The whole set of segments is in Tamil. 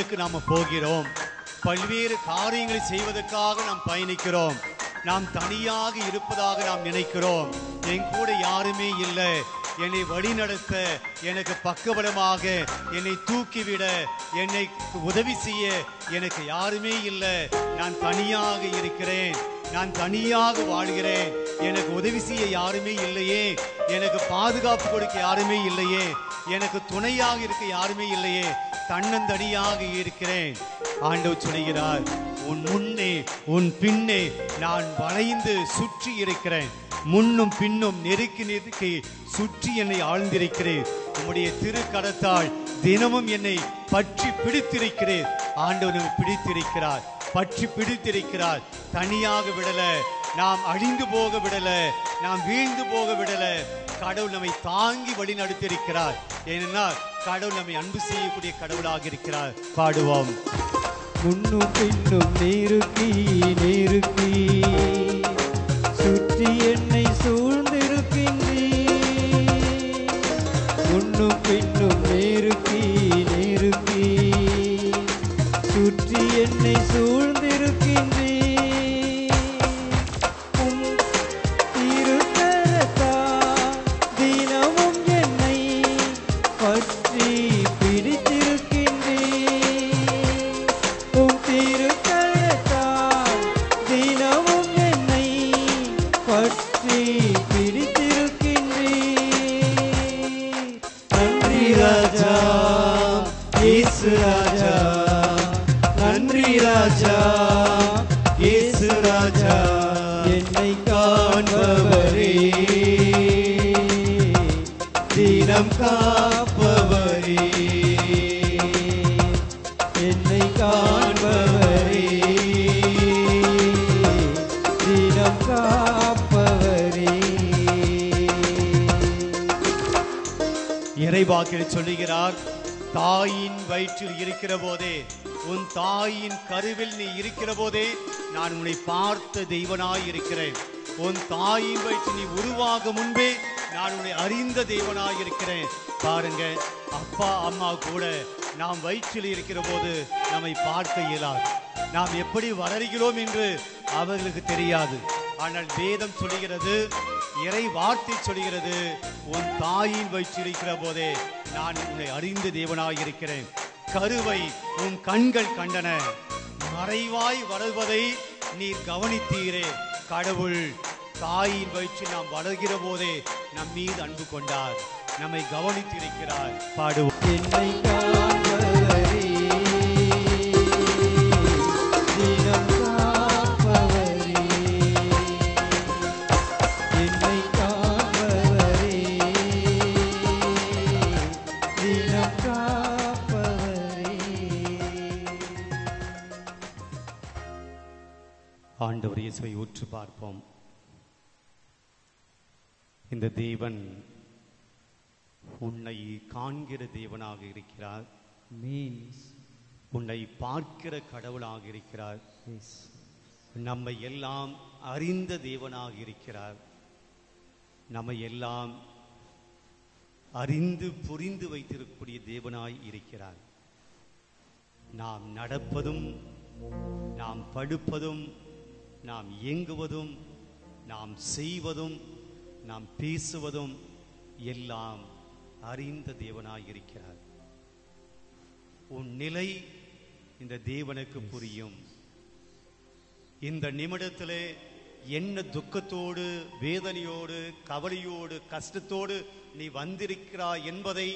இடங்களுக்கு நாம் போகிறோம், பல்வேறு காரியங்களை செய்வதற்காக நாம் பயணிக்கிறோம். நாம் தனியாக இருப்பதாக நாம் நினைக்கிறோம். என் கூட யாருமே இல்லை, என்னை வழிநடத்த, எனக்கு பக்கபலமாக என்னை தூக்கிவிட, என்னை உதவி செய்ய எனக்கு யாருமே இல்லை. நான் தனியாக இருக்கிறேன், நான் தனியாக வாழ்கிறேன், எனக்கு உதவி செய்ய யாருமே இல்லையே, எனக்கு பாதுகாப்பு கொடுக்க யாருமே இல்லையே, எனக்கு துணையாக இருக்க யாருமே இல்லையே, தன்னந்தனியாக இருக்கிறேன். ஆண்டவர் சொல்கிறார், உன் முன்னே உன் பின்னே நான் வளைந்து சுற்றி இருக்கிறேன், முன்னும் பின்னும் நெருக்கி நெருக்கி சுற்றி என்னை ஆழ்ந்திருக்கிறேன். உம்முடைய திருக்கரத்தால் தினமும் என்னை பற்றி பிடித்திருக்கிறேன். ஆண்டவர் பிடித்திருக்கிறார், பற்றி பிடித்திருக்கிறார். தனியாக விடல, நாம் அழிந்து போக விடல, நாம் வீழ்ந்து போக விடல. கடவுள் நம்மை தாங்கி வழி நடத்திருக்கிறார். ஏனென்றால் கடவுள் நம்மை அன்பு செய்யக்கூடிய கடவுளாக இருக்கிறார். பாடுவோம். முன்னும் பின்னும் நெருக்கி நெருக்கி சுற்றி என்னை சூழ்ந்திருக்கின்றீர். முன்னும் பின்னும் நெருக்கி நெருக்கி சுற்றி என்னை சூழ்ந்திருக்கின்றீர். திருக்கரத்தால் தினமும் என்னை பற்றி ராஜா, நன்றி ராஜா, இயேசு ராஜா, என்னை காண்பவரே, தினம் காப்பவரே, என்னை காண்பவரே, தினம் காப்பவரே. இறைவாக்கில் சொல்லுகிறார், தாயின் வயிற்றில் இருக்கிற போதே, உன் தாயின் கருவில் நீ இருக்கிற போதே நான் உன்னை பார்த்த தெய்வனாய் இருக்கிறேன். உன் தாயின் வயிற்றில் நீ உருவாக முன்பே நான் உன்னை அறிந்த தெய்வனாய் இருக்கிறேன். பாருங்க, அப்பா அம்மா கூட நாம் வயிற்றில் இருக்கிற போது நம்மை பார்க்க இயலாது. நாம் எப்படி வளர்கிறோம் என்று அவர்களுக்கு தெரியாது. ஆனால் வேதம் சொல்கிறது, இறை வார்த்தை சொல்கிறது, உன் தாயின் வயிற்றில் இருக்கிற போதே நான் உன்னை அறிந்த தேவனாய் இருக்கிறேன். கருவை உன் கண்கள் கண்டன, மறைவாய் வளர்வதை நீர் கவனித்தீரே. கடவுள் தாயின் வயிற்றில் நாம் வளர்கிற போதே நம் மீது அன்பு கொண்டார், நம்மை கவனித்திருக்கிறார். பாடுவோம். என்னை காண்பவரே, தினம் காப்பவரே, என்னை காண்பவரே, தினம் காப்பவரே. ஆண்டவர் இயேசுவை உற்று பார்ப்போம். இந்த தேவன் உன்னை காண்கிற தேவனாக இருக்கிறார், உன்னை பார்க்கிற கடவுளாக இருக்கிறார், நம்மை எல்லாம் அறிந்த தேவனாக இருக்கிறார், நம்மை எல்லாம் அறிந்து புரிந்து வைத்திருக்கக்கூடிய தேவனாய் இருக்கிறார். நாம் நடப்பதும், நாம் படுப்பதும், நாம் இயங்குவதும், நாம் செய்வதும், நாம் பேசுவதும் எல்லாம் அறிந்த தேவனாய் இருக்கிறார். உன் நிலை இந்த தேவனுக்கு புரியும். இந்த நிமிடத்திலே என்ன துக்கத்தோடு, வேதனையோடு, கவலையோடு, கஷ்டத்தோடு நீ வந்திருக்கிறாய் என்பதை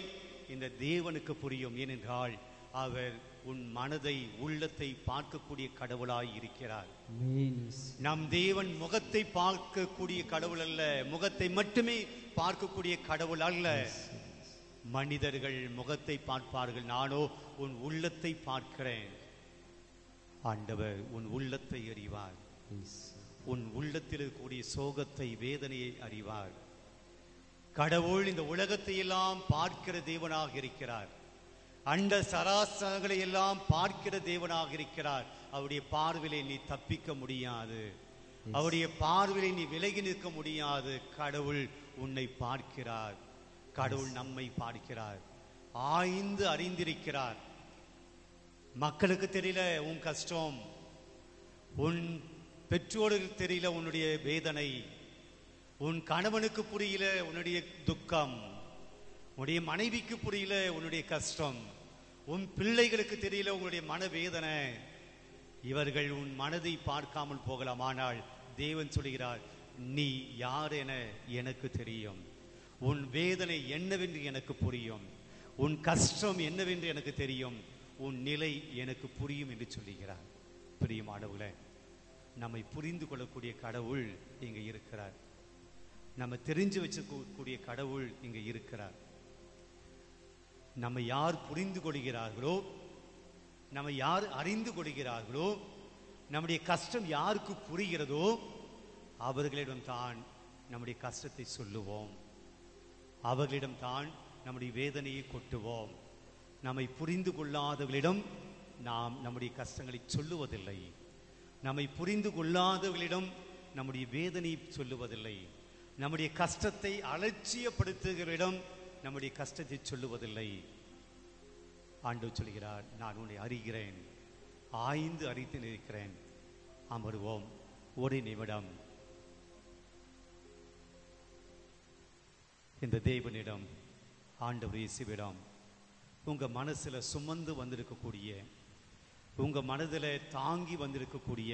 இந்த தேவனுக்கு புரியும். ஏனென்றால் அவர் உன் மனதை, உள்ளத்தை பார்க்கக்கூடிய கடவுளாய் இருக்கிறார். நம் தேவன் முகத்தை பார்க்கக்கூடிய கடவுள் அல்ல, முகத்தை மட்டுமே பார்க்கக்கூடிய கடவுள் அல்ல. மனிதர்கள் முகத்தை பார்ப்பார்கள், நானோ உன் உள்ளத்தை பார்க்கிறேன். ஆண்டவர் உன் உள்ளத்தை அறிவார், உன் உள்ளத்தில் இருக்கக்கூடிய சோகத்தை, வேதனையை அறிவார். கடவுள் இந்த உலகத்தை எல்லாம் பார்க்கிற தேவனாக இருக்கிறார். அண்ட சராசரங்களை எல்லாம் பார்க்கிற தேவனாக இருக்கிறார். அவருடைய பார்வையிலே நீ தப்பிக்க முடியாது, அவருடைய பார்வையிலே நீ விலகி நிற்க முடியாது. கடவுள் உன்னை பார்க்கிறார், கடவுள் நம்மை பார்க்கிறார், ஆய்ந்து அறிந்திருக்கிறார். மக்களுக்கு தெரியல உன் கஷ்டம், உன் பெற்றோருக்கு தெரியல உன்னுடைய வேதனை, உன் கணவனுக்கு புரியல உன்னுடைய துக்கம், உன்னுடைய மனைவிக்கு புரியல உன்னுடைய கஷ்டம், உன் பிள்ளைகளுக்கு தெரியல உன்னுடைய மனவேதனை. இவர்கள் உன் மனதை பார்க்காமல் போகலாம். ஆனால் தேவன் சொல்கிறார், நீ யார் என எனக்கு தெரியும், உன் வேதனை என்னவென்று எனக்கு புரியும், உன் கஷ்டம் என்னவென்று எனக்கு தெரியும், உன் நிலை எனக்கு புரியும் என்று சொல்லுகிறார். பிரியமானவர்களே, நம்மை புரிந்து கொள்ளக்கூடிய கடவுள் இங்க இருக்கிறார். நம்ம தெரிஞ்சு வச்சுக்கூடிய கடவுள் இங்க இருக்கிறார். நம்ம யார் புரிந்து கொள்கிறார்களோ, நம்ம யார் அறிந்து கொள்கிறார்களோ, நம்முடைய கஷ்டம் யாருக்கு புரிகிறதோ அவர்களிடம் தான் நம்முடைய கஷ்டத்தை சொல்லுவோம், அவர்களிடம் தான் நம்முடைய வேதனையை கொட்டுவோம். நம்மை புரிந்து கொள்ளாதவர்களிடம் நாம் நம்முடைய கஷ்டங்களை சொல்லுவதில்லை. நம்மை புரிந்து கொள்ளாதவர்களிடம் நம்முடைய வேதனையை சொல்லுவதில்லை. நம்முடைய கஷ்டத்தை அலட்சியப்படுத்துகிறவரிடம் நம்முடைய கஷ்டத்தை சொல்லுவதில்லை. ஆண்டவர் சொல்கிறார், நான் உன்னை அறிகிறேன், ஆய்ந்து அறிந்து நிற்கிறேன். அமருவோம் ஒரு நிமிடம். இந்த தேவனிடம், ஆண்டவர் இயேசுவிடம், உங்க மனசுல சுமந்து வந்திருக்கக்கூடிய, உங்க மனதில் தாங்கி வந்திருக்கக்கூடிய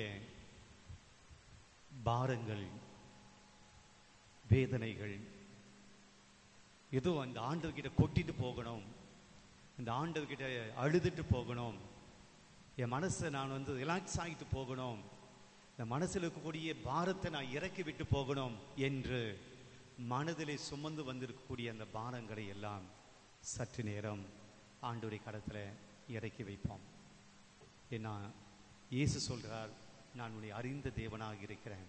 பாரங்கள், வேதனைகள், ஏதோ அந்த ஆண்டவர்கிட்ட கொட்டிட்டு போகணும், இந்த ஆண்டவர்கிட்ட அழுதுட்டு போகணும், என் மனசை நான் ரிலாக்ஸ் ஆகிட்டு போகணும், இந்த மனசில் இருக்கக்கூடிய பாரத்தை நான் இறக்கி விட்டு போகணும் என்று மனதிலே சுமந்து வந்திருக்கக்கூடிய அந்த பாரங்களை எல்லாம் சற்று நேரம் ஆண்டவருடைய கரத்தில் இறக்கி வைப்போம். ஏன்னா இயேசு சொல்கிறார், நான் உன்னை அறிந்த தேவனாக இருக்கிறேன்,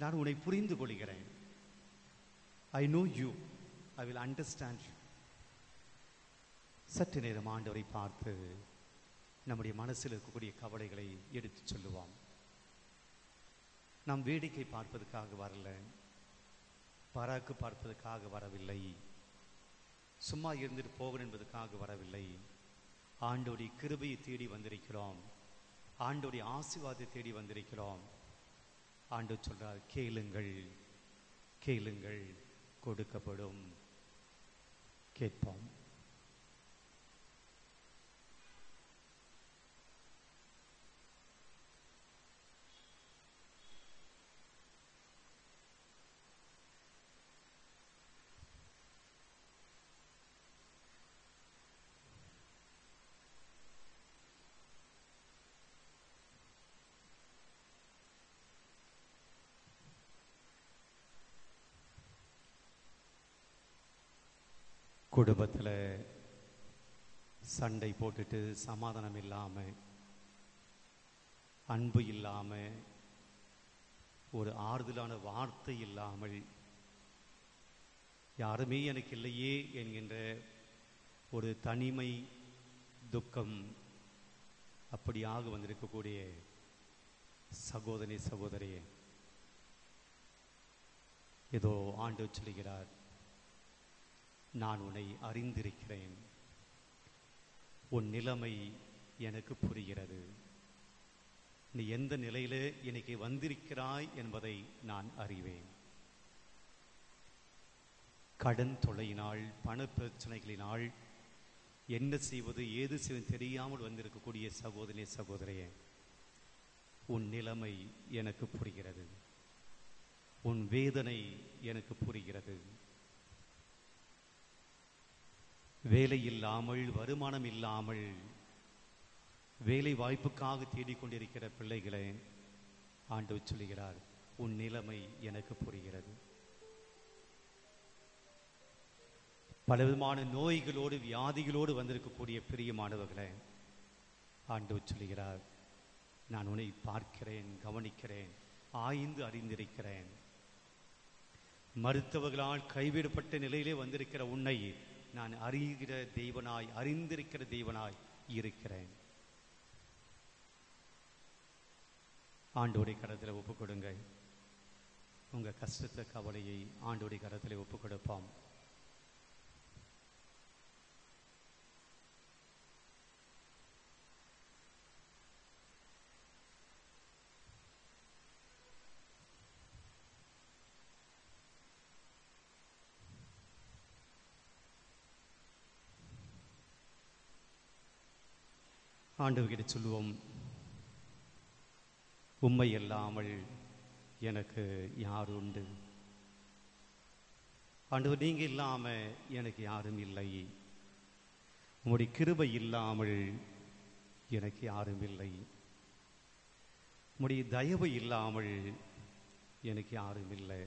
நான் உன்னை புரிந்து கொள்கிறேன். I know you, I will understand you. சற்று நேரம் ஆண்டவரை பார்த்து நம்முடைய மனசில் இருக்கக்கூடிய கவலைகளை எடுத்து சொல்லுவோம். நாம் வேடிக்கை பார்ப்பதற்காக வரல, பராக்கு பார்ப்பதற்காக வரவில்லை, சும்மா இருந்துட்டு போகணும் என்பதற்காக வரவில்லை. ஆண்டவருடைய கிருபையை தேடி வந்திருக்கிறோம், ஆண்டவருடைய ஆசீர்வாதத்தை தேடி வந்திருக்கிறோம். ஆண்டவர் சொல்றார், கேளுங்கள் கேளுங்கள் கொடுக்கப்படும். கேட்போம். குடும்பத்தில் சண்டை போட்டுட்டு சமாதானம் இல்லாமல், அன்பு இல்லாமல், ஒரு ஆறுதலான வார்த்தை இல்லாமல், யாருமே எனக்கு இல்லையே என்கின்ற ஒரு தனிமை, துக்கம் அப்படியாக வந்திருக்கக்கூடிய சகோதரி சகோதரியே, ஏதோ ஆண்டவர் சொல்கிறார், நான் உன்னை அறிந்திருக்கிறேன், உன் நிலைமை எனக்கு புரிகிறது, நீ எந்த நிலையில இன்னைக்கு வந்திருக்கிறாய் என்பதை நான் அறிவேன். கடன் தொல்லையினால், பண பிரச்சனைகளினால் என்ன செய்வது ஏது செய்வது தெரியாமல் வந்திருக்கக்கூடிய சகோதரி சகோதரியே, உன் நிலைமை எனக்கு புரிகிறது, உன் வேதனை எனக்கு புரிகிறது. வேலை இல்லாமல், வருமானம் இல்லாமல், வேலை வாய்ப்புக்காக தேடிக்கொண்டிருக்கிற பிள்ளைகளே, ஆண்டவர் சொல்லுகிறார், உன் நிலைமை எனக்கு புரிகிறது. பலவிதமான நோய்களோடு வியாதிகளோடு வந்திருக்கக்கூடிய பிரியமானவர்களே, ஆண்டவர் சொல்லுகிறார், நான் உன்னை பார்க்கிறேன், கவனிக்கிறேன், ஆய்ந்து அறிந்திருக்கிறேன். மருத்துவர்களால் கைவிடப்பட்ட நிலையிலே வந்திருக்கிற உன்னை நான் அறிகிற தெய்வனாய், அறிந்திருக்கிற தெய்வனாய் இருக்கிறேன். ஆண்டோடைய கரத்தில் ஒப்பு கொடுங்க. உங்க கஷ்டத்தை, கவலையை ஆண்டோடைய கரத்தில் ஒப்பு கொடுப்போம். ஆண்டவர்கிட்ட சொல்லுவோம், உம்மை இல்லாமல் எனக்கு யார் உண்டு? ஆண்டவர், நீங்க இல்லாம எனக்கு யாரும் இல்லை. உம்முடைய கிருபை இல்லாமல் எனக்கு யாரும் இல்லை. உம்முடைய தயவு இல்லாமல் எனக்கு யாரும் இல்லை.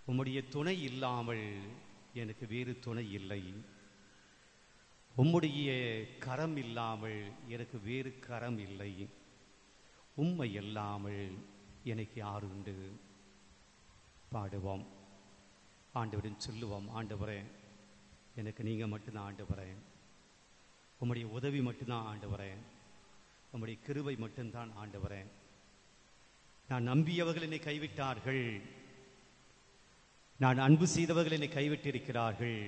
உம்முடைய துணை இல்லாமல் எனக்கு வேறு துணை இல்லை. உம்முடைய கரம் இல்லாமல் எனக்கு வேறு கரம் இல்லை. உம்மை இல்லாமல் எனக்கு யார் உண்டு? பாடுவோம், ஆண்டவரின் சொல்லுவோம், ஆண்டவரே எனக்கு நீங்க மட்டும்தான் ஆண்டவரே. உம்முடைய உதவி மட்டும்தான் ஆண்டவரே. உம்முடைய கிருபை மட்டும்தான் ஆண்டவரே. நான் நம்பியவர்கள் என்னை கைவிட்டார்கள். நான் அன்பு செய்தவர்கள் என்னை கைவிட்டிருக்கிறார்கள்.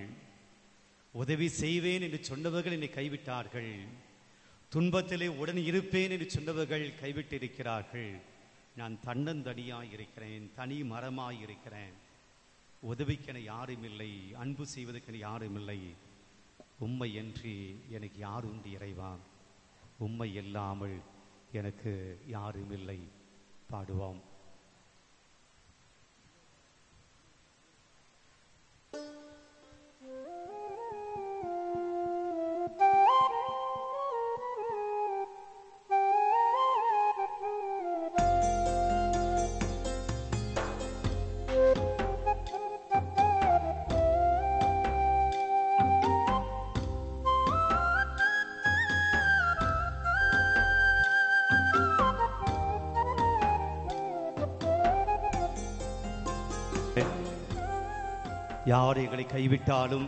உதவி செய்வேன் என்று சொன்னவர்கள் என்னை கைவிட்டார்கள். துன்பத்திலே உடன் இருப்பேன் என்று சொன்னவர்கள் கைவிட்டிருக்கிறார்கள். நான் தன்னந்தனியாய் இருக்கிறேன், தனி மரமாய் இருக்கிறேன். உதவிக்கென யாரும் இல்லை, அன்பு செய்வதற்கென யாரும் இல்லை. உம்மை என்று எனக்கு யார் உண்டு இறைவா? உம்மை இல்லாமல் எனக்கு யாரும் இல்லை. பாடுவோம். யார் எங்களை கைவிட்டாலும்,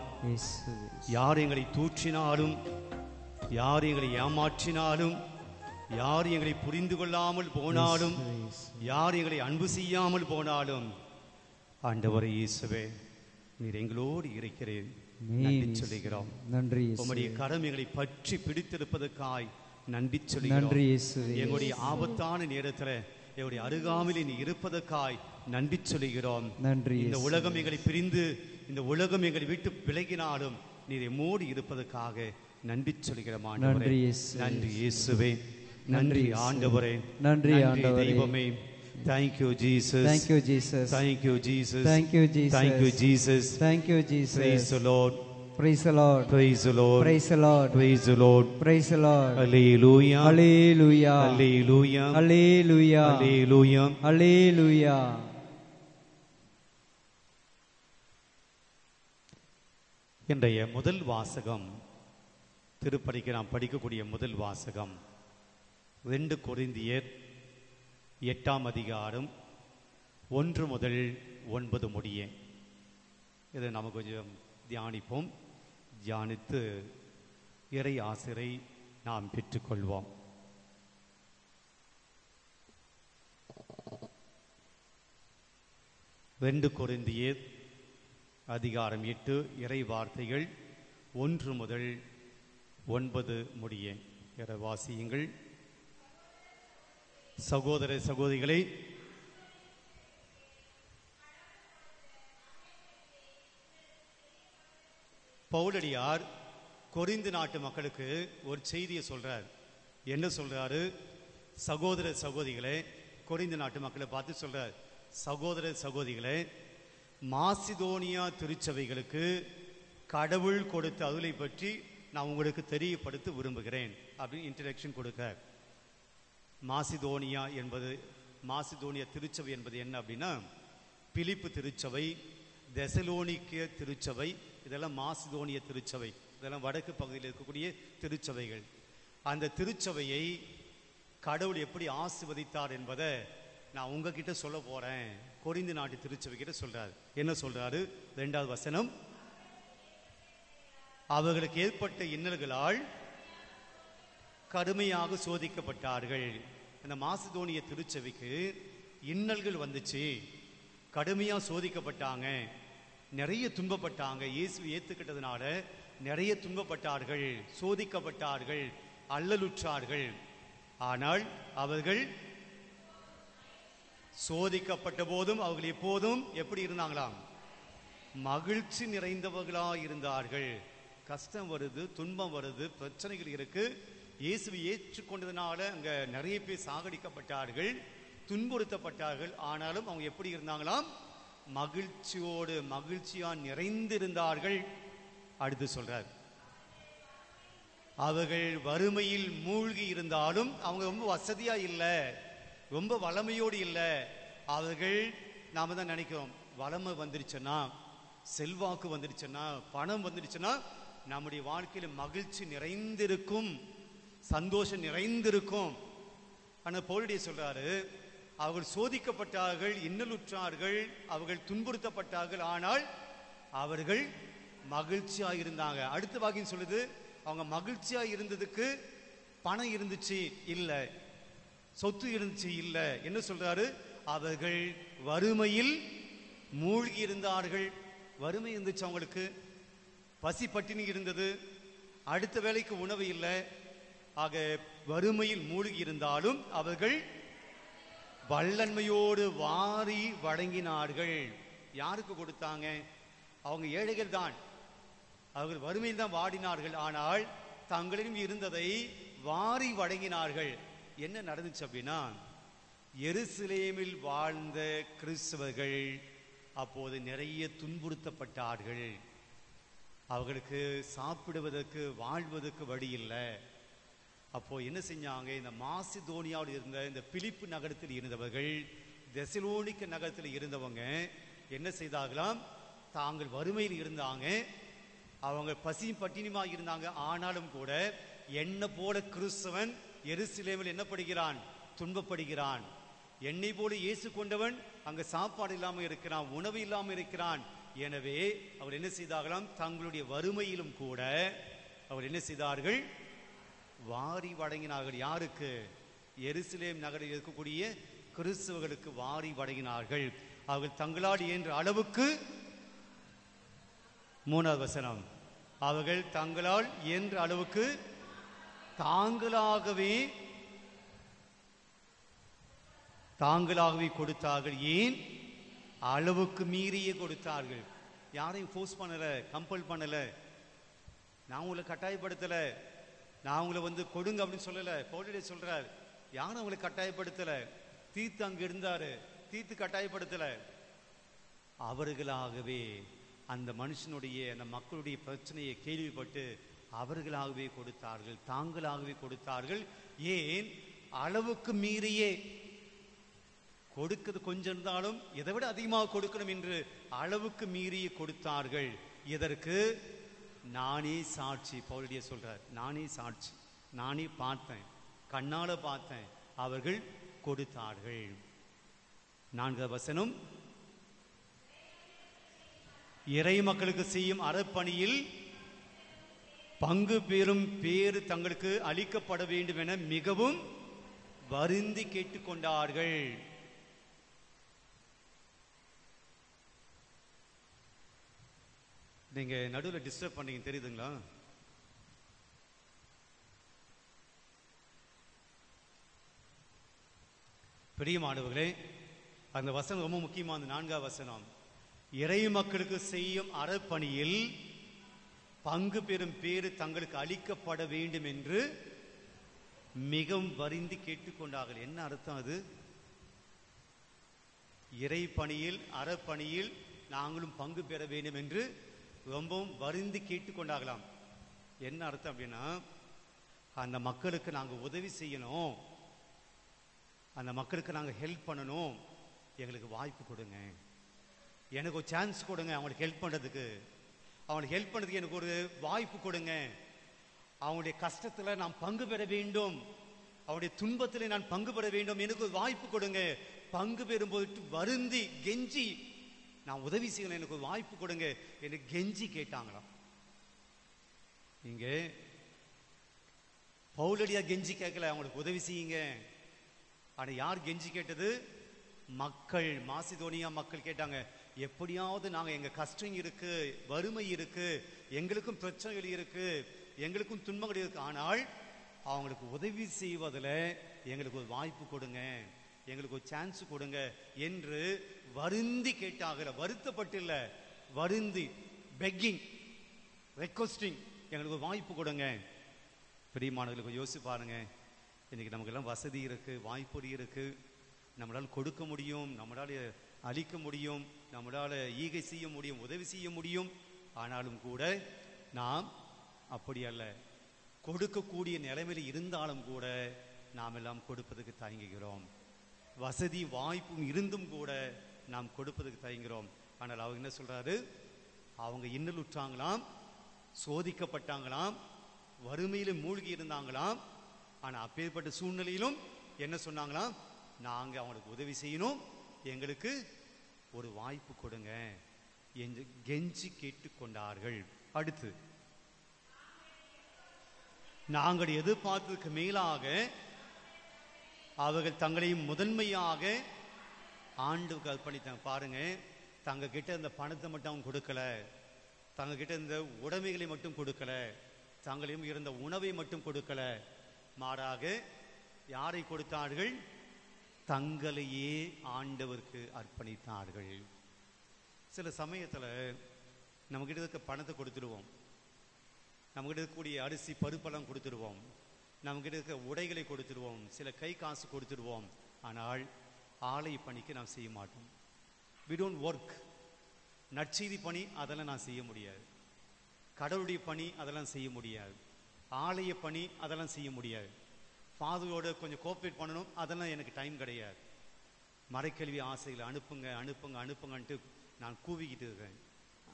யார் எங்களை தூற்றினாலும், யார் எங்களை ஏமாற்றினாலும், யார் எங்களை புரிந்து கொள்ளாமல் போனாலும், யார் எங்களை அன்பு செய்யாமல் போனாலும், ஆண்டவரே இயேசுவே, நீர் எங்களோடு இருக்கிறேன். நன்றி சொல்லுகிறோம். நன்றி. உம்முடைய கரம் எங்களை பற்றி பிடித்திருப்பதற்காய் நன்றி சொல்லுகிறோம். எங்களுடைய ஆபத்தான நேரத்தில் எங்களுடைய அருகாமையில் நீ இருப்பதற்காய் நன்றி சொல்லுகிறோம். நன்றி. இந்த உலகம் எங்களை பிரிந்து, இந்த உலகம் எங்களை விட்டு விலகினாலும் நீர் எம்மோடு இருப்பதற்காக நன்றி சொல்லுகிறோம். நன்றி நன்றி இயேசுவே. நன்றி ஆண்டவரே. நன்றி தெய்வமே. Thank you Jesus. Thank you Jesus. Thank you Jesus. Thank you Jesus. Thank you Jesus. Thank you Jesus. Praise the Lord. Praise the Lord. Praise the Lord. Praise the Lord. Praise the Lord. Praise the Lord. Hallelujah. Hallelujah. Hallelujah. Hallelujah. Hallelujah. Hallelujah. இன்றைய முதல் வாசகம், திருப்பலிக்கு நாம் படிக்கக்கூடிய முதல் வாசகம் 2 கொரிந்தியர் 8ஆம் அதிகாரம் 1 முதல் 9 முடிய. இதை நாம் கொஞ்சம் தியானிப்போம். தியானித்து இறை ஆசிரை நாம் பெற்றுக்கொள்வோம். ரெண்டு கொரிந்தியர் அதிகாரம் 8 இறை வார்த்தைகள் 1 முதல் 9 முடிய. இறை வாசியுங்கள். சகோதர சகோதரிகளை, பவுலடியார் கொரிந்து நாட்டு மக்களுக்கு ஒரு செய்தியை சொல்றார். என்ன சொல்றாரு? சகோதர சகோதரிகளே, கொரிந்து நாட்டு மக்களை பார்த்து சொல்றார், சகோதர சகோதரிகளே, மாசிதோனியா திருச்சபைகளுக்கு கடவுள் கொடுத்த அருளை பற்றி நான் உங்களுக்கு தெரியப்படுத்த விரும்புகிறேன் அப்படின்னு இன்ட்ரடக்ஷன் கொடுக்க. மாசிதோனியா திருச்சபை என்பது என்ன அப்படின்னா, பிலிப்பு திருச்சபை, தெசலோனிக்கிய திருச்சபை, இதெல்லாம் மாசிதோனிய திருச்சபை. இதெல்லாம் வடக்கு பகுதியில் இருக்கக்கூடிய திருச்சபைகள். அந்த திருச்சபையை கடவுள் எப்படி ஆசீர்வதித்தார் என்பதை நான் உங்ககிட்ட சொல்ல போறேன். கொரிந்து நாட்டு திருச்சபை கிட்ட சொல்றாரு. என்ன சொல்றாரு? 2வது வசனம், அவர்களுக்கு ஏற்பட்ட இன்னல்களால் கடுமையாக சோதிக்கப்பட்டார்கள். இந்த மாசிதோனிய திருச்சபைக்கு இன்னல்கள் வந்துச்சு, கடுமையா சோதிக்கப்பட்டாங்க, நிறைய துன்பப்பட்டாங்க. இயேசுவை ஏத்துக்கிட்டதுனால நிறைய துன்பப்பட்டார்கள், சோதிக்கப்பட்டார்கள், அல்லலுற்றார்கள். ஆனால் அவர்கள் சோதிக்கப்பட்ட போதும் அவர்கள் எப்போதும் எப்படி இருந்தாங்களாம்? மகிழ்ச்சி நிறைந்தவர்களாக இருந்தார்கள். கஷ்டம் வருது, துன்பம் வருது, பிரச்சனைகள் இருக்கு, இயேசுவை ஏற்றுக்கொண்டதுனால அங்க நிறைய பேர் சாகடிக்கப்பட்டார்கள், துன்புறுத்தப்பட்டார்கள். ஆனாலும் அவங்க எப்படி இருந்தாங்களாம்? மகிழ்ச்சியோடு, மகிழ்ச்சியா நிறைந்திருந்தார்கள். அடுத்து சொல்றார், அவர்கள் வறுமையில் மூழ்கி இருந்தாலும் அவங்க ரொம்ப வசதியா இல்லை, ரொம்ப வளமையோடு இல்லை. அவர்கள், நாம தான் நினைக்கிறோம், வளமை வந்துருச்சுன்னா, செல்வாக்கு வந்துருச்சுன்னா, பணம் வந்துருச்சுன்னா நம்முடைய வாழ்க்கையில மகிழ்ச்சி நிறைந்திருக்கும், சந்தோஷம் நிறைந்திருக்கும். ஆனால் பவுலுடைய சொல்றாரு, அவர்கள் சோதிக்கப்பட்டார்கள், இன்னலுற்றார்கள், அவர்கள் துன்புறுத்தப்பட்டார்கள், ஆனால் அவர்கள் மகிழ்ச்சியா இருந்தாங்க. அடுத்த வாக்கியம் சொல்லுது, அவங்க மகிழ்ச்சியா இருந்ததுக்கு பணம் இருந்துச்சு இல்ல, சொத்து இருந்துச்சு இல்ல. என்ன சொல்றாரு? அவர்கள் வறுமையில் மூழ்கி இருந்தார்கள். வறுமை இருந்துச்சு அவங்களுக்கு, பசி பட்டினி இருந்தது, அடுத்த வேளைக்கு உணவு இல்லை. ஆக வறுமையில் மூழ்கி இருந்தாலும் அவர்கள் வல்லன்மையோடு வாரி வழங்கினார்கள். யாருக்கு கொடுத்தாங்க? அவங்க ஏழைகள் தான், அவர்கள் வறுமையில் தான் வாடினார்கள். ஆனால் தங்களிடம் இருந்ததை வாரி வழங்கினார்கள். என்ன நடந்துச்சு அப்படின்னா, எருசலேமில் வாழ்ந்த கிறிஸ்தவர்கள் அப்போது நிறைய துன்புறுத்தப்பட்டார்கள். அவர்களுக்கு சாப்பிடுவதற்கு, வாழ்வதற்கு வழி இல்லை. அப்போ என்ன செஞ்சாங்க? இந்த மாசிதோனியாவில் இருந்த, இந்த பிலிப்பு நகரத்தில் இருந்தவர்கள், தெசலோனிக்க நகரத்தில் இருந்தவங்க என்ன செய்தார்களாம்? தாங்கள் வறுமையில் இருந்தாங்க, அவங்க பசியும் பட்டினியுமா இருந்தாங்க. ஆனாலும் கூட என்ன போல கிறிஸ்தவன் எருசலேமில் என்ன படுகிறான்? துன்பப்படுகிறான். என்னை போல இயேசு கொண்டவன் அங்க சாப்பாடு இல்லாமல் இருக்கிறான், உணவு இல்லாமல் இருக்கிறான். எனவே அவர் என்ன செய்தார்களாம்? தங்களுடைய வறுமையிலும் கூட அவர் என்ன செய்தார்கள்? வாரி வழங்கினார்கள். யாருக்கு? எருசலேம் நகரில் இருக்கக்கூடிய கிறிஸ்தவர்களுக்கு வாரி வழங்கினார்கள். அவர்கள் தங்களால் இயன்ற அளவுக்கு, 3வது வசனம், அவர்கள் தங்களால் இயன்ற அளவுக்கு தாங்களாகவே கொடுத்தார்கள். ஏன்? அளவுக்கு மீறியே கொடுத்தார்கள். யாரையும் ஃபோர்ஸ் பண்ணல, கம்பல் பண்ணல, நான் உங்களை கட்டாயப்படுத்தல, நான் உங்களை கொடுங்க அப்படின்னு சொல்லல. பவுலே சொல்றார், யாரும் அவங்களை கட்டாயப்படுத்தல. தீத்து அங்க இருந்தாரு, தீத்து கட்டாயப்படுத்தல. அவர்களாகவே அந்த மனுஷனுடைய, அந்த மக்களுடைய பிரச்சனையை கேள்விப்பட்டு அவர்களாகவே கொடுத்தார்கள், தாங்களாகவே கொடுத்தார்கள். ஏன்? அளவுக்கு மீறியே. கொடுக்கிறது கொஞ்சம் இருந்தாலும் இதை விட அதிகமாக கொடுக்கணும் என்று அளவுக்கு மீறியே கொடுத்தார்கள். இதற்கு நானே சாட்சி. பவுலுடைய சொல்றார், நானே சாட்சி, நானே பார்த்தேன், கண்ணால பார்த்தேன், அவர்கள் கொடுத்தார்கள். 4வது வசனம், இறை மக்களுக்கு செய்யும் அறப்பணியில் பங்கு பெறும் பேறு தங்களுக்கு அளிக்கப்பட வேண்டும் என மிகவும் வருந்தி கேட்டுக்கொண்டார்கள். நீங்க நடுவில் டிஸ்டர்ப் பண்ணீங்க, தெரியுதுங்களா? பிரியமானவர்களே, அந்த வசனம் ரொம்ப முக்கியமான 4வது வசனம். இறை மக்களுக்கு செய்யும் அறப்பணியில் பங்கு பெறும் பேறு தங்களுக்கு அளிக்கப்பட வேண்டும் என்று மிகவும் வருந்தி கேட்டுக்கொண்டார்கள். என்ன அர்த்தம் அது? இறை பணியில், அறப்பணியில் நாங்களும் பங்கு பெற வேண்டும் என்று ரொம்பவும் வருந்தி கேட்டுக்கொண்டாகலாம். என்ன அர்த்தம் அப்படின்னா, அந்த மக்களுக்கு நாங்கள் உதவி செய்யணும், அந்த மக்களுக்கு நாங்கள் ஹெல்ப் பண்ணணும், எங்களுக்கு வாய்ப்பு கொடுங்க, எனக்கு ஒரு சான்ஸ் கொடுங்க, அவங்களுக்கு ஹெல்ப் பண்ணுறதுக்கு, அவங்களுக்கு ஹெல்ப் பண்ணுறதுக்கு எனக்கு ஒரு வாய்ப்பு கொடுங்க, அவங்களுடைய கஷ்டத்தில் நான் பங்கு பெற வேண்டும், அவருடைய துன்பத்தில் நான் பங்கு பெற வேண்டும், எனக்கு ஒரு வாய்ப்பு கொடுங்க. பங்கு பெறும்போது வருந்தி கெஞ்சி, நான் உதவி செய்யணும், எனக்கு ஒரு வாய்ப்பு கொடுங்க என்று கெஞ்சி கேட்டாங்களாம். இங்க பவுலடியா கெஞ்சி கேட்கல, அவங்களுக்கு உதவி செய்யுங்க. ஆனா யார் கெஞ்சி கேட்டது? மக்கள், மாசிதோனியா மக்கள் கேட்டாங்க, எப்படியாவது நாங்க, எங்க கஷ்டம் இருக்கு, வறுமை இருக்கு, எங்களுக்கும் பிரச்சனைகள் இருக்கு, எங்களுக்கும் துன்பங்கள் இருக்கு, ஆனால் அவங்களுக்கு உதவி செய்வதில் எங்களுக்கு ஒரு வாய்ப்பு கொடுங்க, எங்களுக்கு ஒரு சான்ஸ் கொடுங்க என்று வருந்தி கேட்டாங்க. வருத்தப்பட்டு இல்ல, வருந்தி, பெக்கிங், ரெக்வஸ்டிங், எங்களுக்கு ஒரு வாய்ப்பு கொடுங்க. பிரியமானவர்களுக்கு யோசிச்சு பாருங்க. இன்னைக்கு நமக்கெல்லாம் வசதி இருக்கு, வாய்ப்பு இருக்கு, நம்மளால் கொடுக்க முடியும், நம்மளால் அளிக்க முடியும், நம்மளால் ஈகை செய்ய முடியும், உதவி செய்ய முடியும். ஆனாலும் கூட நாம் அப்படி அல்ல. கொடுக்கக்கூடிய நிலைமையில் இருந்தாலும் கூட நாம் எல்லாம் கொடுப்பதற்கு தயங்குகிறோம். வசதி வாய்ப்பும் இருந்தும் கூட நாம் கொடுப்பதற்கு தயங்குகிறோம். ஆனால் அவங்க என்ன சொல்றாரு? அவங்க இன்னலுற்றாங்களாம், சோதிக்கப்பட்டாங்களாம், வறுமையில மூழ்கி இருந்தாங்களாம். ஆனா அப்பேற்பட்ட சூழ்நிலையிலும் என்ன சொன்னாங்களாம்? நாங்க அவங்களுக்கு உதவி செய்யணும், எங்களுக்கு ஒரு வாய்ப்பு கொடுங்க என்று கெஞ்சி கேட்டுக்கொண்டார்கள். அடுத்து, நாங்கள் எதிர்பார்த்ததுக்கு மேலாக அவர்கள் தங்களை முதன்மையாக ஆண்டுக்கு அர்ப்பணித்தாங்க. பாருங்க, தங்க கிட்ட இந்த பணத்தை மட்டும் அவங்க கொடுக்கல, தங்க கிட்ட இந்த உடைமைகளை மட்டும் கொடுக்கல, தங்களையும் இருந்த உணவை மட்டும் கொடுக்கல, மாறாக யாரை கொடுத்தார்கள்? தங்களையே ஆண்டவருக்கு அர்ப்பணித்தார்கள். சில சமயத்தில் நம்மகிட்ட இருக்க பணத்தை கொடுத்துடுவோம், நம்மகிட்ட இருக்கக்கூடிய அரிசி பருப்பெல்லாம் கொடுத்துடுவோம், நம்மகிட்ட இருக்க உடைகளை கொடுத்துடுவோம், சில கை காசு கொடுத்துடுவோம். ஆனால் ஆலய பணிக்கு நாம் செய்ய மாட்டோம். we don't work. நற்செய்தி பணி அதெல்லாம் நான் செய்ய முடியாது, கடவுளுடைய பணி அதெல்லாம் செய்ய முடியாது, ஆலய பணி அதெல்லாம் செய்ய முடியாது, ஃபாதரோட கொஞ்சம் கோஆப்ரேட் பண்ணணும், அதெல்லாம் எனக்கு டைம் கிடையாது. மறைக்கல்வி ஆசைகளை அனுப்புங்க அனுப்புங்க அனுப்புங்கன்ட்டு நான் கூவிக்கிட்டு இருக்கேன்,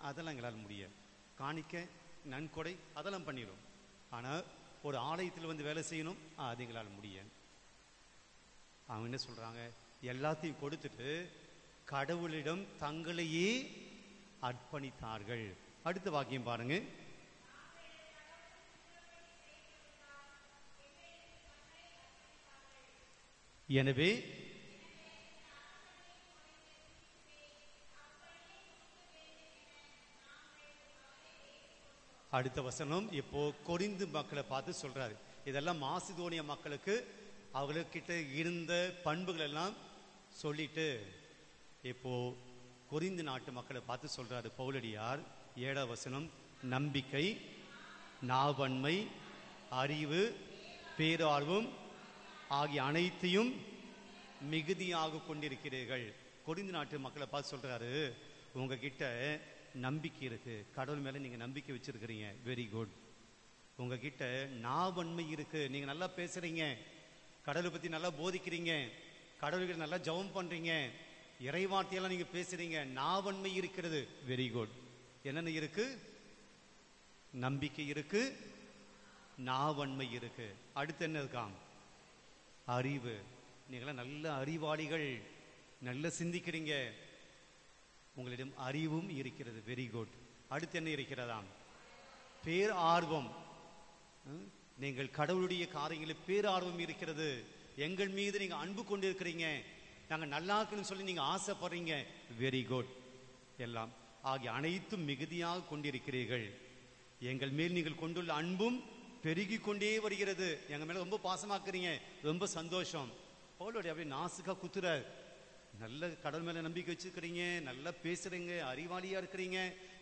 அதெல்லாம் எங்களால் முடியாது. காணிக்க நன்கொடை அதெல்லாம் பண்ணிடும். ஆனால் ஒரு ஆலயத்தில் வந்து வேலை செய்யணும், அது எங்களால் முடியாது. அவங்க என்ன சொல்றாங்க? எல்லாத்தையும் கொடுத்துட்டு கடவுளிடம் தங்களையே அர்ப்பணித்தார்கள். அடுத்த வாக்கியம் பாருங்க. எனவே அடுத்த வசனம் இப்போ கொரிந்து மக்களை பார்த்து சொல்றாரு. இதெல்லாம் மாசிதோனிய மக்களுக்கு அவர்கிட்ட இருந்த பண்புகள் எல்லாம் சொல்லிட்டு இப்போ கொரிந்து நாட்டு மக்களை பார்த்து சொல்றாரு பவுலடியார். 7ஆம் வசனம், நம்பிக்கை, நாவன்மை, அறிவு, பேரார்வம் ஆகிய அனைத்தையும் மிகுதியாக கொண்டிருக்கிறீர்கள். கொரிந்து நாட்டு மக்களை பார்த்து சொல்றாரு, உங்ககிட்ட நம்பிக்கை இருக்கு, கடவுள் மேல நீங்க நம்பிக்கை வச்சிருக்கிறீங்க, வெரி குட். உங்ககிட்ட நாவன்மை இருக்கு, நீங்க நல்லா பேசுறீங்க, கடவுளை பத்தி நல்லா போதிக்கிறீங்க, கடவுள்கிட்ட நல்லா ஜெபம் பண்றீங்க, இறைவார்த்தையெல்லாம் நீங்க பேசுறீங்க, நாவன்மை இருக்கிறது, வெரி குட். என்னென்ன இருக்கு? நம்பிக்கை இருக்கு, நாவன்மை இருக்கு. அடுத்து என்ன இருக்காங்க? அறிவு. நீங்களாம் நல்ல அறிவாளிகள், நல்ல சிந்திக்கிறீங்க, உங்களிடம் அறிவும் இருக்கிறது, வெரி குட். அடுத்து என்ன இருக்கிறதாம்? பேர் ஆர்வம். நீங்கள் கடவுளுடைய காரியங்களில் பேரார்வம் இருக்கிறது, எங்கள் மீது நீங்க அன்பு கொண்டு இருக்கிறீங்க, நாங்க நல்லா இருக்குன்னு சொல்லி நீங்க ஆசைப்படுறீங்க, வெரி குட். எல்லாம் ஆகிய அனைத்தும் மிகுதியாக கொண்டிருக்கிறீர்கள். எங்கள் மேல் நீங்கள் கொண்டுள்ள அன்பும் பெருகி கொண்டே வருகிறது, எங்க மேல ரொம்ப பாசமாக்குறீங்க, ரொம்ப சந்தோஷம். பவுலோடைய அப்படியே நாசுக்கா குத்துற, நல்ல கடவுள் மேல நம்பிக்கை வச்சுக்கிறீங்க, நல்லா பேசுறீங்க, அறிவாளியா இருக்கிறீங்க,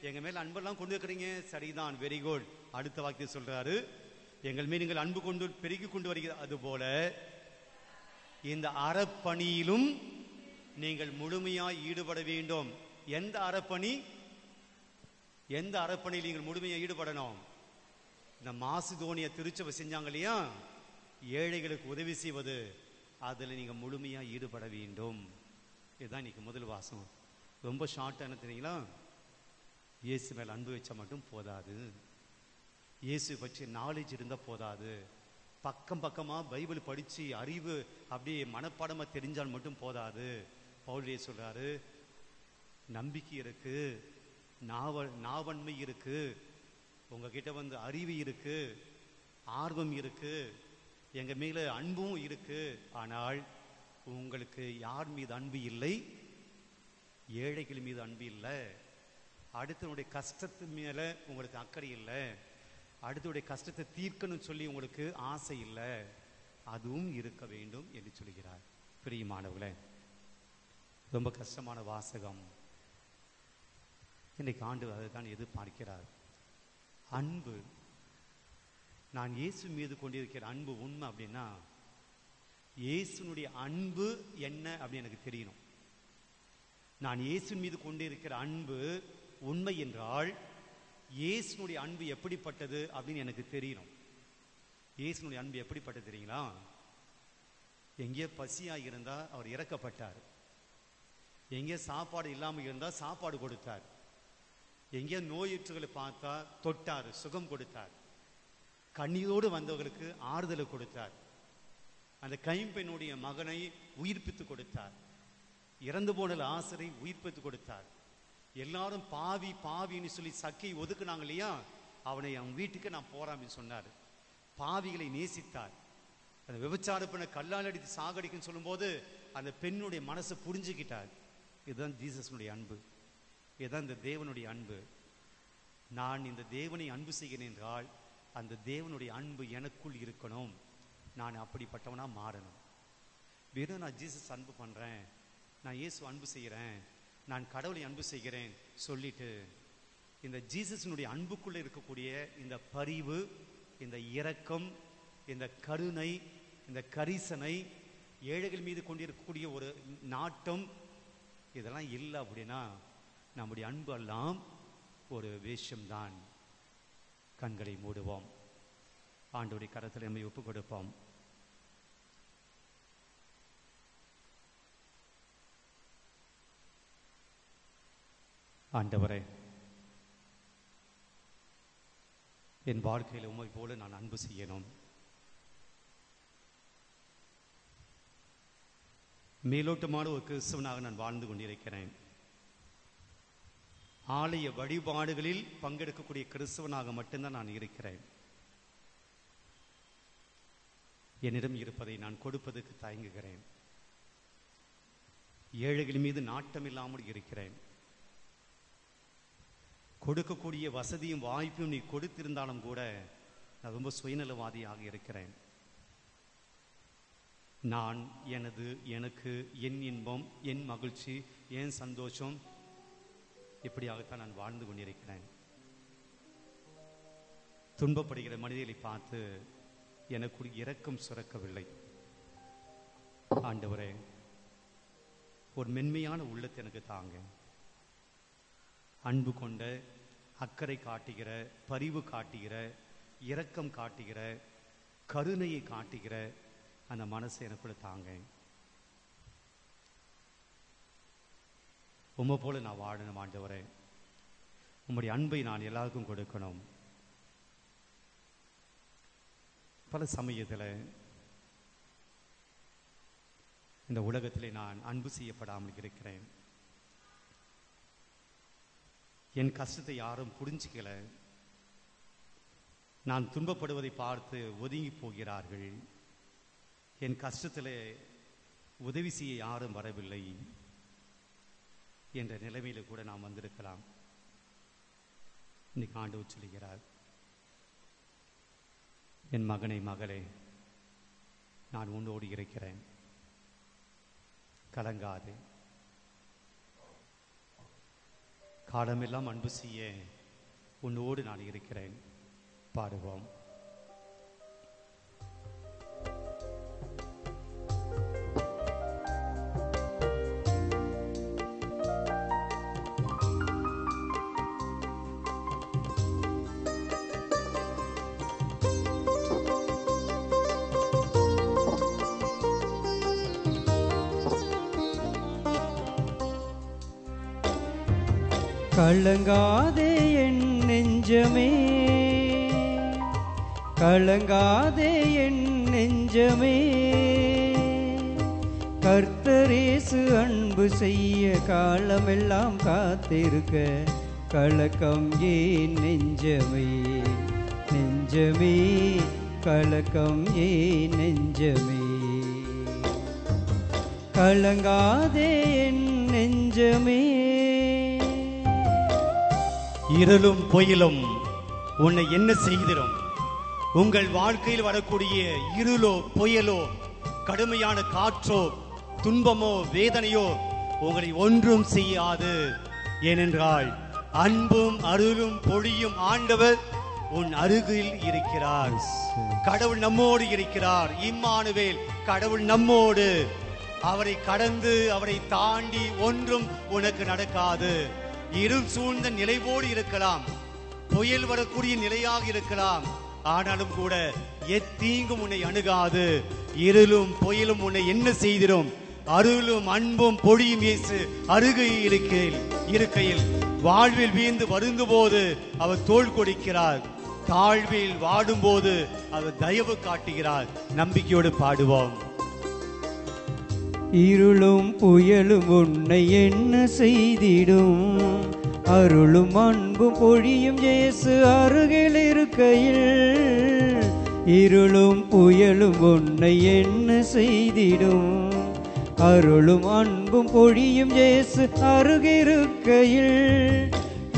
எங்க மேல அன்பெல்லாம் கொண்டு இருக்கிறீங்க, சரிதான், வெரி குட். அடுத்த வாக்கியம் சொல்றாரு, எங்கள் மேல் நீங்கள் அன்பு கொண்டு பெருகி கொண்டு வருகிறது, அதுபோல இந்த அறப்பணியிலும் நீங்கள் முழுமையாய் ஈடுபட வேண்டும். எந்த அறப்பணி? எந்த அறப்பணியில் நீங்கள் முழுமையாக ஈடுபடணும்? இந்த மாசிதோனிய திருச்சபை செஞ்சாங்க இல்லையா, ஏழைகளுக்கு உதவி செய்வது, அதுல நீங்க முழுமையா ஈடுபட வேண்டும். இதுதான் இன்னைக்கு முதல் வாசகம். ரொம்ப ஷார்ட்டா என்ன தெரியுங்களா? இயேசு மேல அன்பு வச்சா மட்டும் போதாது, இயேசு பற்றி நாலேஜ் இருந்தா போதாது, பக்கம் பக்கமா பைபிள் படிச்சு அறிவு அப்படியே மனப்பாடமா தெரிஞ்சால் மட்டும் போதாது. பவுலே சொல்றாரு, நம்பிக்கை இருக்கு, நாவன்மை இருக்கு, உங்ககிட்ட வந்து அறிவு இருக்கு, ஆர்வம் இருக்கு, எங்க மேல அன்பும் இருக்கு, ஆனால் உங்களுக்கு யார் மீது அன்பு இல்லை? ஏழைகள் மீது அன்பு இல்லை, அடுத்தவனுடைய கஷ்டத்து மேல உங்களுக்கு அக்கறை இல்லை, அடுத்தவனுடைய கஷ்டத்தை தீர்க்கணும்னு சொல்லி உங்களுக்கு ஆசை இல்லை, அதுவும் இருக்க வேண்டும் என்று சொல்கிறார். பிரியமானவர்களே, ரொம்ப கஷ்டமான வாசகம். இன்னைக்கு ஆண்டவர் அதுதான் எதிர்பார்க்கிறார். அன்பு. நான் இயேசு மீது கொண்டிருக்கிற அன்பு உண்மை அப்படின்னா, இயேசுனுடைய அன்பு என்ன அப்படின்னு எனக்கு தெரியணும். நான் இயேசு மீது கொண்டிருக்கிற அன்பு உண்மை என்றால் இயேசுனுடைய அன்பு எப்படிப்பட்டது அப்படின்னு எனக்கு தெரியணும். இயேசுனுடைய அன்பு எப்படிப்பட்டது தெரியுங்களா? எங்கே பசியாக இருந்தா அவர் இறக்கப்பட்டார், எங்கே சாப்பாடு இல்லாமல் இருந்தா சாப்பாடு கொடுத்தார், எங்கே நோயுற்றுகளை பார்த்தா தொட்டார், சுகம் கொடுத்தார், கண்ணீரோடு வந்தவர்களுக்கு ஆறுதலை கொடுத்தார், அந்த கைம்பெண்ணுடைய மகனை உயிர்ப்பித்து கொடுத்தார், இறந்து போன லாசரை உயிர்ப்பித்து கொடுத்தார். எல்லாரும் பாவி பாவின்னு சொல்லி சக்கை ஒதுக்குனாங்க இல்லையா, அவனை அவன் வீட்டுக்கு நான் போறான்னு சொன்னார். பாவிகளை நேசித்தார். அந்த விபச்சார பெண்ணை கல்லால் அடித்து சாகடிக்குன்னு சொல்லும்போது அந்த பெண்ணுடைய மனசை புரிஞ்சுக்கிட்டார். இதுதான் ஜீசஸ்னுடைய அன்பு, இதுதான் இந்த தேவனுடைய அன்பு. நான் இந்த தேவனை அன்பு செய்கிறேன் என்றால் அந்த தேவனுடைய அன்பு எனக்குள் இருக்கணும். நான் அப்படிப்பட்டவனா மாறணும். வெறும் நான் ஜீசஸ் அன்பு பண்றேன், நான் இயேசு அன்பு செய்கிறேன், நான் கடவுளை அன்பு செய்கிறேன் சொல்லிட்டு இந்த ஜீசஸினுடைய அன்புக்குள்ள இருக்கக்கூடிய இந்த பரிவு, இந்த இரக்கம், இந்த கருணை, இந்த கரிசனை, ஏழைகள் மீது கொண்டிருக்கக்கூடிய ஒரு நாட்டம், இதெல்லாம் இல்லை அப்படின்னா நம்முடைய அன்பு எல்லாம் ஒரு வேஷம்தான். கண்களை மூடுவோம், ஆண்டவருடைய கரத்தில் நம்மை ஒப்புக் கொடுப்போம். ஆண்டவரே, என் வாழ்க்கையில் உம்மை போல நான் அன்பு செய்யணும். மேலோட்டமான ஒரு கிறிஸ்தவனாக நான் வாழ்ந்து கொண்டிருக்கிறேன். ஆலய வழிபாடுகளில் பங்கெடுக்கக்கூடிய கிறிஸ்தவனாக மட்டும்தான் நான் இருக்கிறேன். என்னிடம் இருப்பதை நான் கொடுப்பதற்கு தயங்குகிறேன். ஏழைகள் மீது நாட்டம் இல்லாமல் இருக்கிறேன். கொடுக்கக்கூடிய வசதியும் வாய்ப்பும் நீ கொடுத்திருந்தாலும் கூட நான் ரொம்ப சுயநலவாதியாக இருக்கிறேன். நான் எனக்கு என் இன்பம், என் மகிழ்ச்சி, என் சந்தோஷம், இப்படியாகத்தான் நான் வாழ்ந்து கொண்டிருக்கிறேன். துன்பப்படுகிற மனிதர்களை பார்த்து எனக்கு இரக்கம் சுரக்கவில்லை. ஆண்டவரே, ஒரு மென்மையான உள்ளத்தை எனக்கு தாங்க. அன்பு கொண்ட, அக்கறை காட்டுகிற, பரிவு காட்டுகிற, இரக்கம் காட்டுகிற, கருணையை காட்டுகிற அந்த மனசை எனக்குள்ள தாங்க. உம்மை போல நான் வாழணும் ஆண்டவரே. உம்முடைய அன்பை நான் எல்லாருக்கும் கொடுக்கணும். பல சமயத்தில் இந்த உலகத்திலே நான் அன்பு செய்யப்படாமல் இருக்கிறேன். என் கஷ்டத்தை யாரும் புரிஞ்சிக்கல. நான் துன்பப்படுவதை பார்த்து ஒதுங்கி போகிறார்கள். என் கஷ்டத்தில் உதவி செய்ய யாரும் வரவில்லை என்ற நிலைமையில கூட நாம் வந்திருக்கலாம். இன்னைக்கு ஆண்டவர் சொல்லுகிறார், என் மகனை, மகளே, நான் உன்னோடு இருக்கிறேன், கலங்காதே. காலமெல்லாம் அன்பு செய்ய உன்னோடு நான் இருக்கிறேன். பாடுவோம். கலங்காதே என் நெஞ்சமே, கலங்காதே என் நெஞ்சமே, கர்த்தரேசு அன்பு செய்ய காலமெல்லாம் காத்திருக்க கலக்கம் ஏன் நெஞ்சமே, நெஞ்சமே, கலக்கம் ஏன் நெஞ்சமே. கலங்காதே என் நெஞ்சமே. இருளும் பொயிலும் உன்னை என்ன செய்திடும்? உங்கள் வாழ்க்கையில் வரக்கூடிய இருளோ புயலோ கடுமையான காற்றோ துன்பமோ வேதனையோ உங்களை ஒன்றும் செய்யாது. ஏனென்றால் அன்பும் அருளும் பொழியும் ஆண்டவர் உன் அருகில் இருக்கிறார். கடவுள் நம்மோடு இருக்கிறார். இம்மானுவேல், கடவுள் நம்மோடு. அவரை கடந்து அவரை தாண்டி ஒன்றும் உனக்கு நடக்காது. இருள் சூழ்ந்த நிலைவோடு இருக்கலாம், புயல் வரக்கூடிய நிலையாக இருக்கலாம், ஆனாலும் கூட எத்தீங்கும் உன்னை அணுகாது. இருளும் புயலும் உன்னை என்ன செய்திடும்? அருளும் அன்பும் பொழியும் இயேசு அருகே இருக்கையில் வாழ்வில் வீழ்ந்து வருந்த போது அவர் தோள் கொடுக்கிறார். தாழ்வில் வாடும் போது அவர் தயவு காட்டுகிறார். நம்பிக்கையோடு பாடுவோம். இருளும் புயலும் உன்னை என்ன செய்திடும்? அருளும் அன்பும் பொழியும் இயேசு அருகில் இருக்கையில். இருளும் புயலும் உன்னை என்ன செய்திடும்? அருளும் அன்பும் பொழியும் இயேசு அருகிருக்கையில்.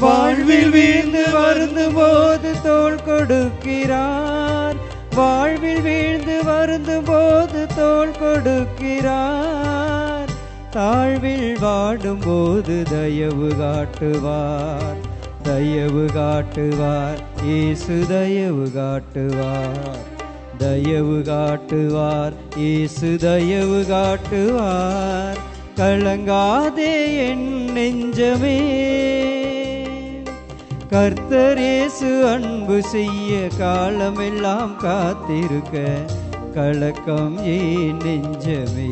வாழ்வில் வீழ்ந்து வருந்தும் போது தோள் கொடுக்கிறார். வாழ்வில் வீழ்ந்து வருந்தும் போது தோள் கொடுக்கிறார். தாழ்வில் வாடும் போது தயவு காட்டுவார். தயவு காட்டுவார் இயேசு, தயவு காட்டுவார். தயவு காட்டுவார் இயேசு, தயவு காட்டுவார். கலங்காதே என் நெஞ்சமே, கர்த்தர் இயேசு அன்பு செய்ய காலமெல்லாம் காத்திருக்க. கலக்கம் ஏன் நெஞ்சமே,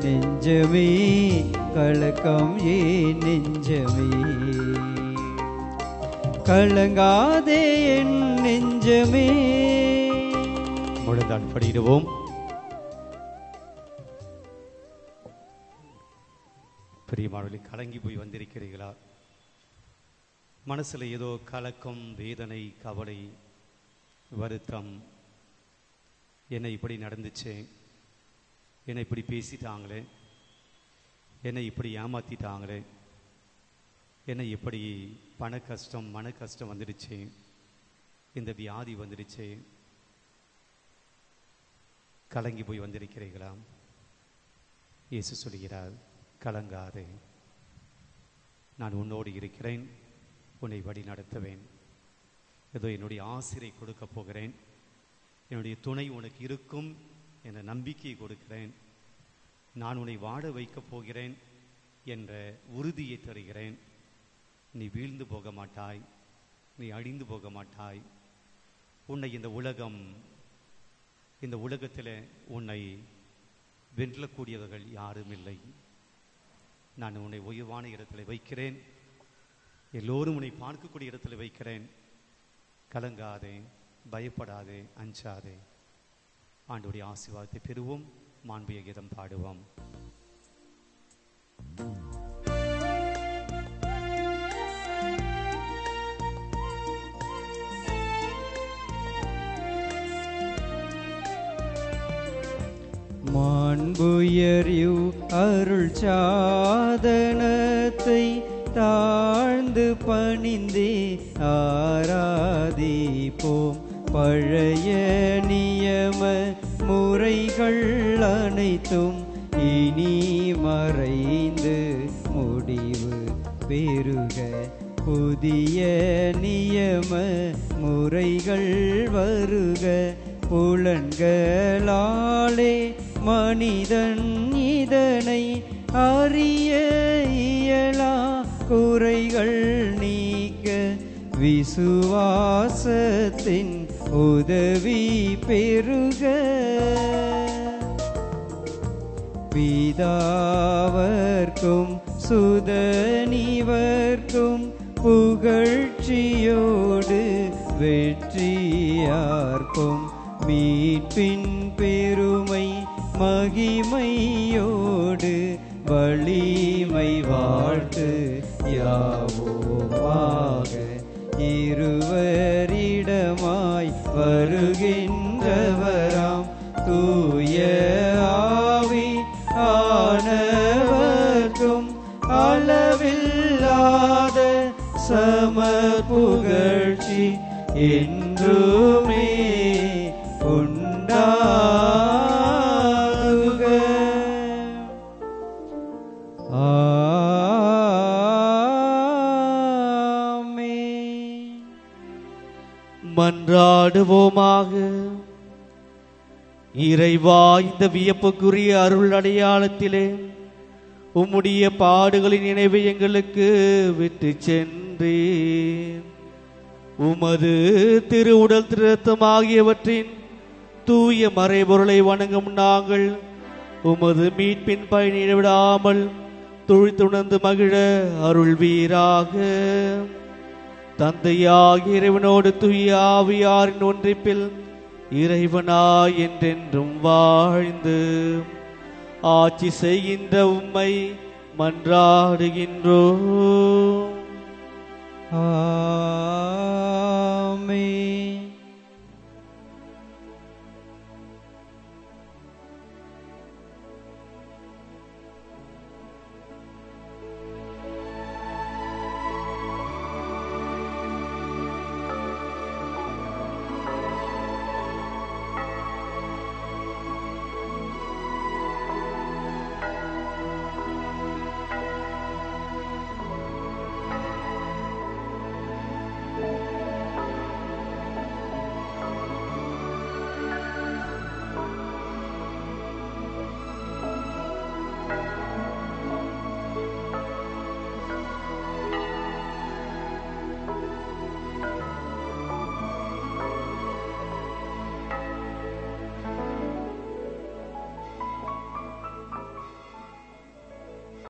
நெஞ்சமே கலக்கம் ஏன் நெஞ்சமே. கலங்காதே என் நெஞ்சமே. முழுதான் படிடுவோம். பிரியமானவர்களே, கலங்கி போய் வந்திருக்கிறீர்களா? மனசுல ஏதோ கலக்கம், வேதனை, கவலை, வருத்தம். என்னை இப்படி நடந்துச்சு, என்னை இப்படி பேசிட்டாங்களே, என்னை இப்படி ஏமாத்திட்டாங்களே, என்னை இப்படி பண கஷ்டம், மன கஷ்டம் வந்துடுச்சு, இந்த வியாதி வந்துடுச்சு. கலங்கி போய் வந்திருக்கிறீர்களா? இயேசு சொல்கிறார், கலங்காதே, நான் உன்னோடு இருக்கிறேன், உன்னை வழி நடத்துவேன். ஏதோ என்னுடைய ஆசிரை கொடுக்க போகிறேன், என்னுடைய துணை உனக்கு இருக்கும் என்ற நம்பிக்கையை கொடுக்கிறேன். நான் உன்னை வாழ வைக்கப் போகிறேன் என்ற உறுதியை தருகிறேன். நீ வீழ்ந்து போக மாட்டாய், நீ அழிந்து போக மாட்டாய். உன்னை இந்த உலகத்தில் உன்னை வெல்லக்கூடியவர்கள் யாரும் இல்லை. நான் உன்னை உயர்வான இடத்துல வைக்கிறேன், எல்லோரும் உன்னை பார்க்கக்கூடிய இடத்துல வைக்கிறேன். கலங்காதே, பயப்படாதே, அஞ்சாதே. ஆண்டவருடைய ஆசீர்வாதத்தை பெறுவோம். மாண்புய கீதம் பாடுவோம். மாண்புயர்யு அருள் சாதனத்தை தாழ்ந்து பணிந்தே ஆராதிப்போம். பழைய நியம முறைகள் அனைத்தும் இனி மறைந்து முடிவு பெருக. புதிய நியம முறைகள் வருக. புலன்களாலே மனிதன் இதனை அறிய இயலா. குறைகள் நீக்க விசுவாசத்தின் உதவி பெருக. பிதாவர்க்கும் சுதனிவர்க்கும் புகழ்ச்சியோடு வெற்றியார்க்கும் மீட்பின் பெருமை மகிமையோடு வலிமை வாழ்த்து யாவோமாக. இருவரிடமாய் வருகின்றவராம் தூய ஆவி ஆனவர்க்கும் அளவில்லாத சம புகழ்ச்சி என்றுமே உண்டாகுக. ஆமென். இறைவா, இந்த வியப்புக்குரிய அருள் அடையாளத்திலே உம்முடைய பாடுகளின் நினைவை எங்களுக்கு விட்டு சென்றீர். உமது திருவுடல் திருத்தம் ஆகியவற்றின் தூய மறைபொருளை வணங்கும் நாங்கள் உமது மீட்பின் பயனை விடாமல் துழித்துணர்ந்து மகிழ அருள்வீராக. தந்தையாகிய இறைவனோடு தூய ஆவியாரின் ஒன்றிப்பில் இறைவனாய் என்றென்றும் வாழ்ந்து ஆட்சி செய்கின்ற உம்மை மன்றாடுகின்றோம். ஆமென்.